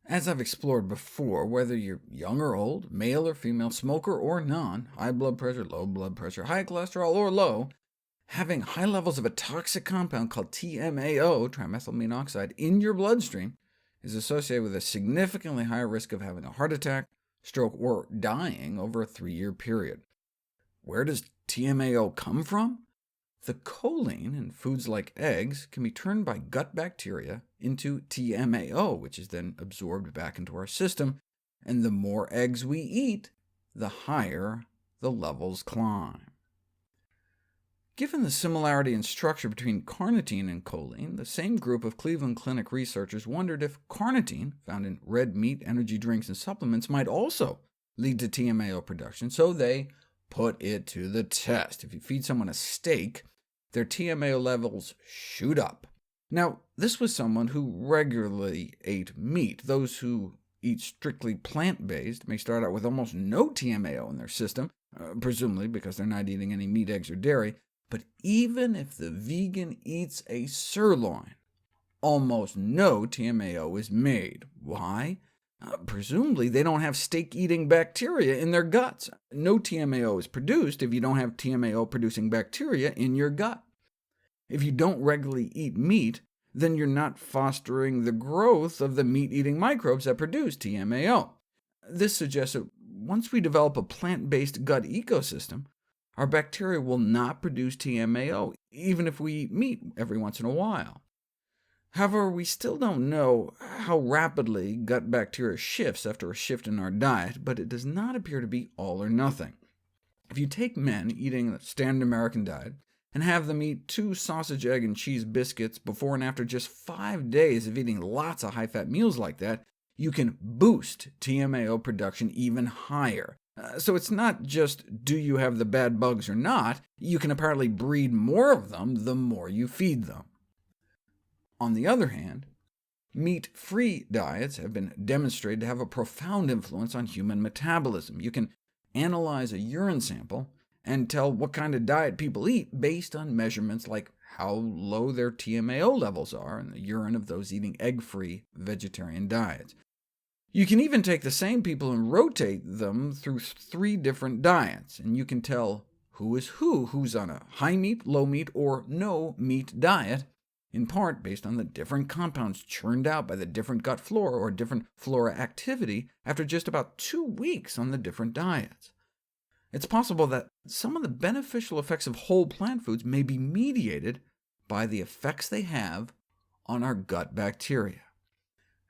As I've explored before, whether you're young or old, male or female, smoker or non, high blood pressure, low blood pressure, high cholesterol or low, having high levels of a toxic compound called TMAO, trimethylamine oxide, in your bloodstream is associated with a significantly higher risk of having a heart attack, stroke, or dying over a 3-year period. Where does TMAO come from? The choline in foods like eggs can be turned by gut bacteria into TMAO, which is then absorbed back into our system, and the more eggs we eat, the higher the levels climb. Given the similarity in structure between carnitine and choline, the same group of Cleveland Clinic researchers wondered if carnitine, found in red meat, energy drinks, and supplements, might also lead to TMAO production, so they put it to the test. If you feed someone a steak, their TMAO levels shoot up. Now, this was someone who regularly ate meat. Those who eat strictly plant-based may start out with almost no TMAO in their system, presumably because they're not eating any meat, eggs, or dairy. But even if the vegan eats a sirloin, almost no TMAO is made. Why? Presumably they don't have steak-eating bacteria in their guts. No TMAO is produced if you don't have TMAO-producing bacteria in your gut. If you don't regularly eat meat, then you're not fostering the growth of the meat-eating microbes that produce TMAO. This suggests that once we develop a plant-based gut ecosystem, our bacteria will not produce TMAO, even if we eat meat every once in a while. However, we still don't know how rapidly gut bacteria shifts after a shift in our diet, but it does not appear to be all or nothing. If you take men eating the standard American diet and have them eat 2 sausage, egg, and cheese biscuits before and after just 5 days of eating lots of high-fat meals like that, you can boost TMAO production even higher. So it's not just do you have the bad bugs or not, you can apparently breed more of them the more you feed them. On the other hand, meat-free diets have been demonstrated to have a profound influence on human metabolism. You can analyze a urine sample and tell what kind of diet people eat based on measurements like how low their TMAO levels are in the urine of those eating egg-free vegetarian diets. You can even take the same people and rotate them through 3 different diets, and you can tell who is who's on a high-meat, low-meat, or no-meat diet, in part based on the different compounds churned out by the different gut flora or different flora activity after just about 2 weeks on the different diets. It's possible that some of the beneficial effects of whole plant foods may be mediated by the effects they have on our gut bacteria.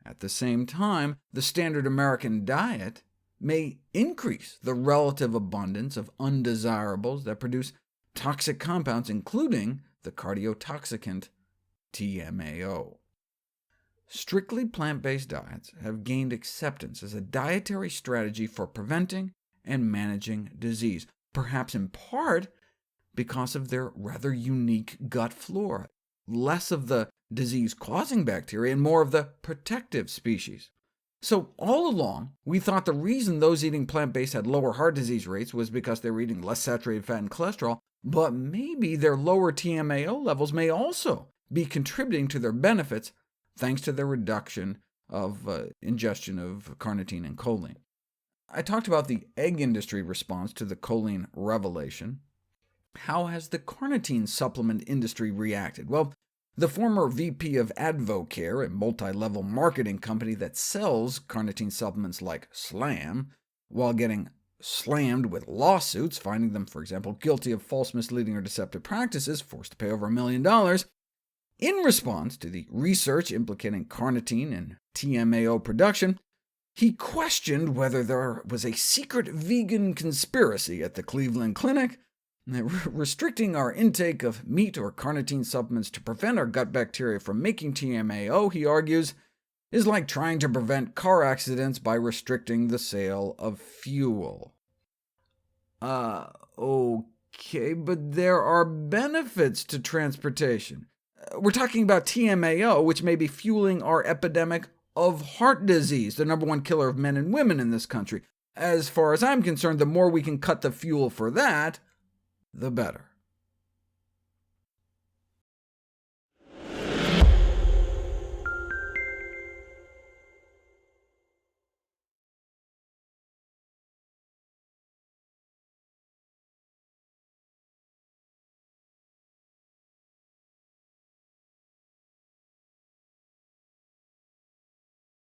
At the same time, the standard American diet may increase the relative abundance of undesirables that produce toxic compounds, including the cardiotoxicant TMAO. Strictly plant-based diets have gained acceptance as a dietary strategy for preventing and managing disease, perhaps in part because of their rather unique gut flora, less of the disease-causing bacteria and more of the protective species. So all along, we thought the reason those eating plant-based had lower heart disease rates was because they were eating less saturated fat and cholesterol, but maybe their lower TMAO levels may also be contributing to their benefits, thanks to their reduction of ingestion of carnitine and choline. I talked about the egg industry response to the choline revelation. How has the carnitine supplement industry reacted? Well, the former VP of Advocare, a multi-level marketing company that sells carnitine supplements like Slam, while getting slammed with lawsuits, finding them, for example, guilty of false, misleading, or deceptive practices, forced to pay over $1 million, in response to the research implicating carnitine and TMAO production, he questioned whether there was a secret vegan conspiracy at the Cleveland Clinic, restricting our intake of meat or carnitine supplements to prevent our gut bacteria from making TMAO, he argues, is like trying to prevent car accidents by restricting the sale of fuel. Okay, but there are benefits to transportation. We're talking about TMAO, which may be fueling our epidemic of heart disease, the #1 killer of men and women in this country. As far as I'm concerned, the more we can cut the fuel for that, the better.